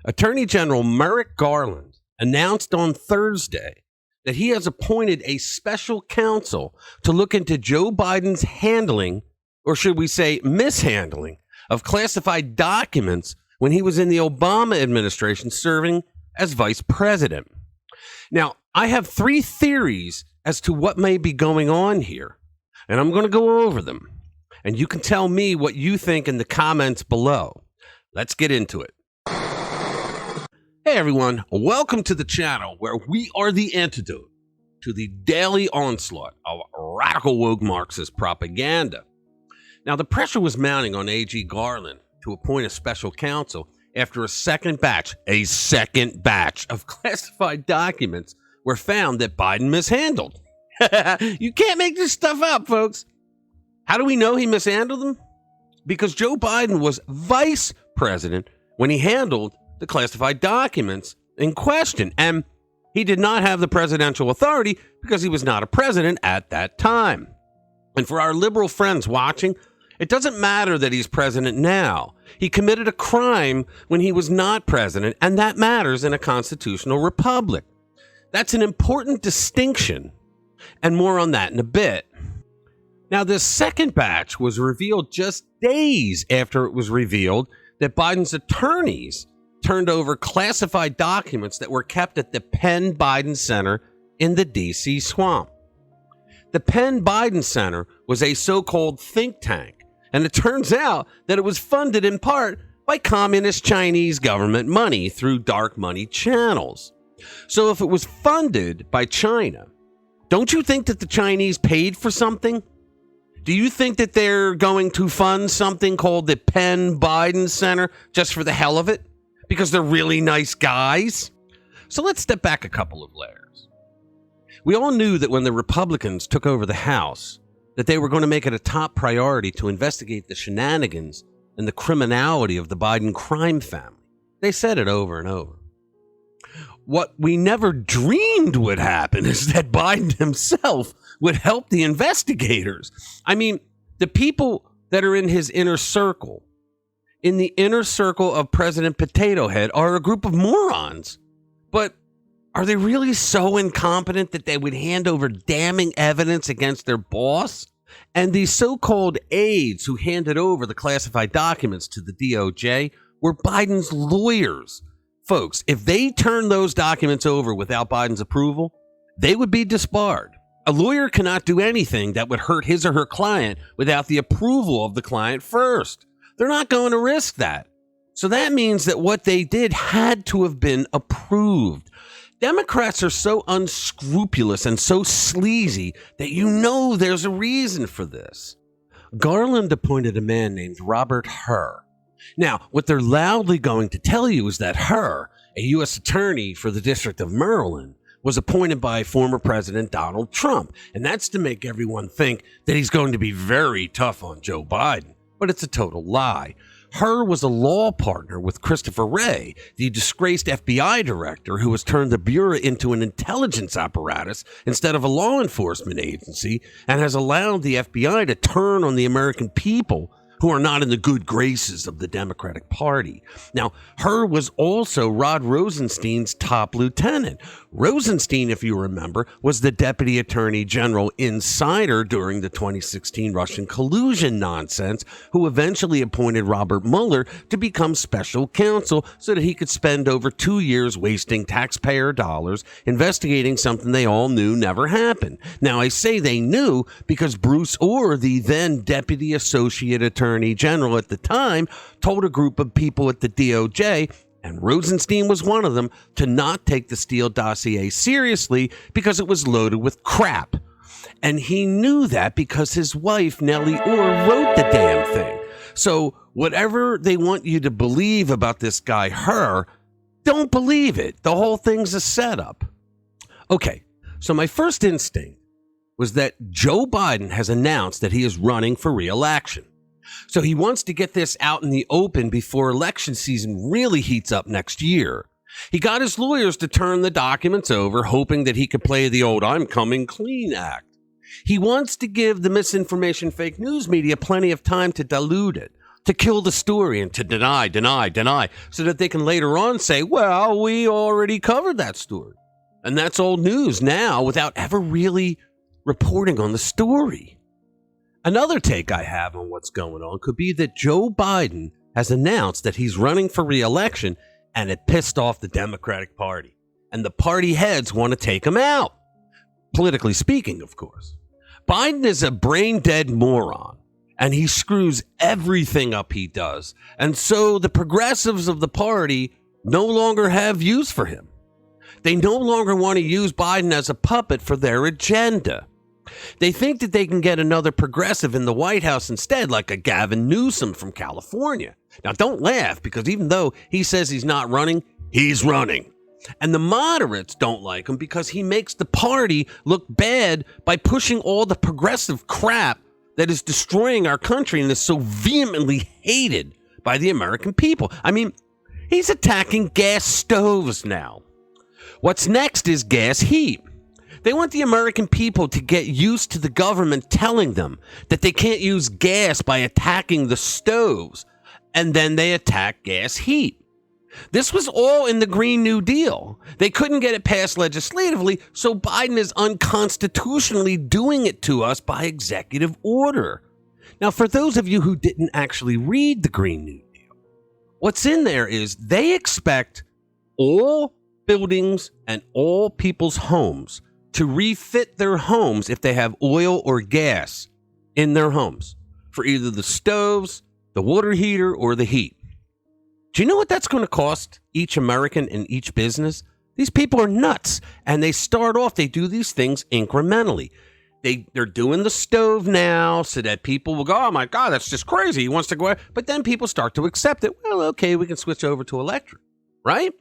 Attorney General Merrick Garland announced on Thursday that he has appointed a special counsel to look into Joe Biden's handling, or should we say mishandling, of classified documents when he was in the Obama administration serving as vice president. Now, I have three theories as to what may be going on here, and I'm going to go over them. And you can tell me what you think in the comments below. Let's get into it. Hey everyone, welcome to the channel where we are the antidote to the daily onslaught of radical woke Marxist propaganda. Now, the pressure was mounting on AG Garland to appoint a special counsel after a second batch of classified documents were found that Biden mishandled. You can't make this stuff up, folks. How do we know he mishandled them? Because Joe Biden was vice president when he handled the classified documents in question, and he did not have the presidential authority because he was not a president at that time. And for our liberal friends watching, it doesn't matter that he's president now. He committed a crime when he was not president, and that matters in a constitutional republic. That's an important distinction, and more on that in a bit. Now, this second batch was revealed just days after it was revealed that Biden's attorneys turned over classified documents that were kept at the Penn Biden Center in the D.C. swamp. The Penn Biden Center was a so-called think tank, and it turns out that it was funded in part by communist Chinese government money through dark money channels. So if it was funded by China, don't you think that the Chinese paid for something? Do you think that they're going to fund something called the Penn Biden Center just for the hell of it? Because they're really nice guys? So let's step back a couple of layers. We all knew that when the Republicans took over the House, that they were going to make it a top priority to investigate the shenanigans and the criminality of the Biden crime family. They said it over and over. What we never dreamed would happen is that Biden himself would help the investigators. I mean, the people that are in his inner circle, in the inner circle of President Potato Head, are a group of morons. But are they really so incompetent that they would hand over damning evidence against their boss? And these so-called aides who handed over the classified documents to the DOJ were Biden's lawyers. Folks, if they turned those documents over without Biden's approval, they would be disbarred. A lawyer cannot do anything that would hurt his or her client without the approval of the client first. They're not going to risk that. So that means that what they did had to have been approved. Democrats are so unscrupulous and so sleazy that you know there's a reason for this. Garland appointed a man named Robert Hur. Now, what they're loudly going to tell you is that Hur, a U.S. attorney for the District of Maryland, was appointed by former President Donald Trump. And that's to make everyone think that he's going to be very tough on Joe Biden. But it's a total lie. Hur was a law partner with Christopher Wray, the disgraced FBI director who has turned the Bureau into an intelligence apparatus instead of a law enforcement agency, and has allowed the FBI to turn on the American people who are not in the good graces of the Democratic Party. Now, Hur was also Rod Rosenstein's top lieutenant. Rosenstein, if you remember, was the Deputy Attorney General insider during the 2016 Russian collusion nonsense, who eventually appointed Robert Mueller to become special counsel so that he could spend over 2 years wasting taxpayer dollars investigating something they all knew never happened. Now, I say they knew because Bruce Orr, the then Deputy Associate Attorney General at the time, told a group of people at the DOJ, and Rosenstein was one of them, to not take the Steele dossier seriously because it was loaded with crap. And he knew that because his wife, Nellie Orr, wrote the damn thing. So whatever they want you to believe about this guy, Hur, don't believe it. The whole thing's a setup. Okay, so my first instinct was that Joe Biden has announced that he is running for re-election. So he wants to get this out in the open before election season really heats up next year. He got his lawyers to turn the documents over, hoping that he could play the old "I'm coming clean" act. He wants to give the misinformation fake news media plenty of time to dilute it. to kill the story and to deny, so that they can later on say, well, we already covered that story. And that's old news now without ever really reporting on the story. Another take I have on what's going on could be that Joe Biden has announced that he's running for re-election, and it pissed off the Democratic Party. And the party heads want to take him out. Politically speaking, of course. Biden is a brain-dead moron. And he screws everything up he does. And so the progressives of the party no longer have use for him. They no longer want to use Biden as a puppet for their agenda. They think that they can get another progressive in the White House instead, like a Gavin Newsom from California. Now, don't laugh, because even though he says he's not running, he's running. And the moderates don't like him because he makes the party look bad by pushing all the progressive crap that is destroying our country and is so vehemently hated by the American people. I mean, he's attacking gas stoves now. What's next is gas heat. They want the American people to get used to the government telling them that they can't use gas by attacking the stoves, and then they attack gas heat. This was all in the Green New Deal. They couldn't get it passed legislatively, so Biden is unconstitutionally doing it to us by executive order. Now, for those of you who didn't actually read the Green New Deal, what's in there is they expect all buildings and all people's homes to refit their homes if they have oil or gas in their homes for either the stoves, the water heater, or the heat. Do you know what that's going to cost each American and each business? These people are nuts, and they start off, they do these things incrementally. They're doing the stove now so that people will go, oh my God, that's just crazy. He wants to go, but then people start to accept it. Well, okay, we can switch over to electric, right?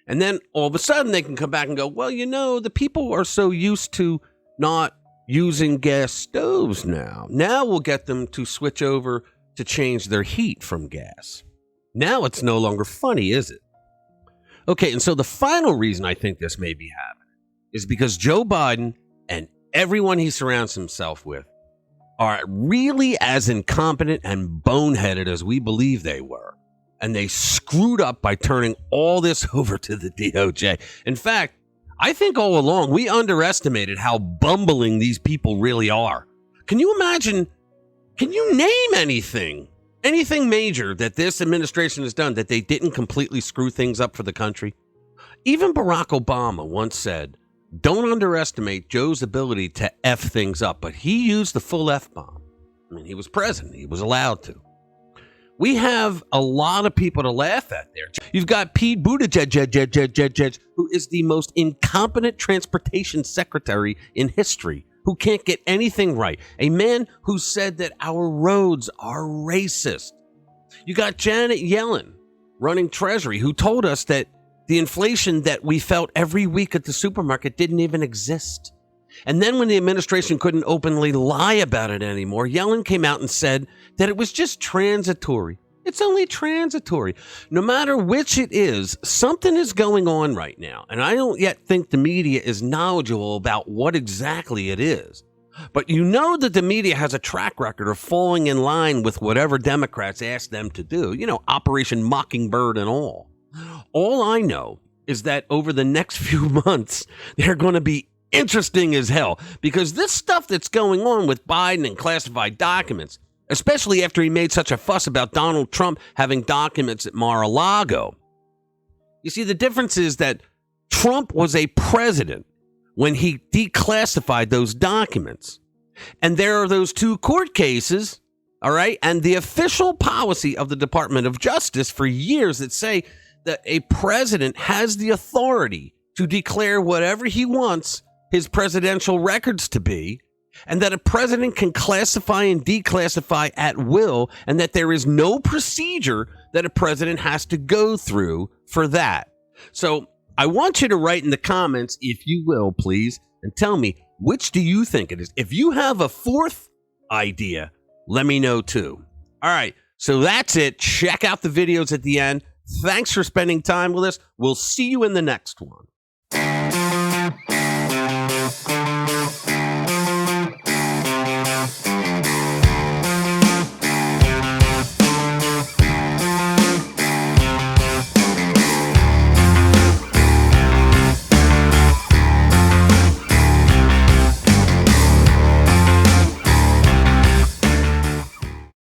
And then all of a sudden they can come back and go, well, you know, the people are so used to not using gas stoves now. Now we'll get them to switch over to change their heat from gas. Now it's no longer funny, is it? Okay, and so the final reason I think this may be happening is because Joe Biden and everyone he surrounds himself with are really as incompetent and boneheaded as we believe they were. And they screwed up by turning all this over to the DOJ. In fact, I think all along we underestimated how bumbling these people really are. Can you imagine? Can you name anything major that this administration has done that they didn't completely screw things up for the country? Even Barack Obama once said, don't underestimate Joe's ability to F things up, but he used the full F-bomb. I mean, he was president. He was allowed to. We have a lot of people to laugh at there. You've got Pete Buttigieg, who is the most incompetent transportation secretary in history, who can't get anything right. A man who said that our roads are racist. You got Janet Yellen running Treasury, who told us that the inflation that we felt every week at the supermarket didn't even exist. And then when the administration couldn't openly lie about it anymore, Yellen came out and said that it was just transitory. It's only transitory. No matter which it is, something is going on right now. And I don't yet think the media is knowledgeable about what exactly it is. But you know that the media has a track record of falling in line with whatever Democrats ask them to do. You know, Operation Mockingbird and all. All I know is that over the next few months, they're going to be interesting as hell, because this stuff that's going on with Biden and classified documents, especially after he made such a fuss about Donald Trump having documents at Mar-a-Lago. You see, the difference is that Trump was a president when he declassified those documents. And there are those two court cases, all right, and the official policy of the Department of Justice for years that say that a president has the authority to declare whatever he wants his presidential records to be, and that a president can classify and declassify at will, and that there is no procedure that a president has to go through for that. So I want you to write in the comments, if you will, please, and tell me, which do you think it is? If you have a fourth idea, let me know too. All right, so that's it. Check out the videos at the end. Thanks for spending time with us. We'll see you in the next one.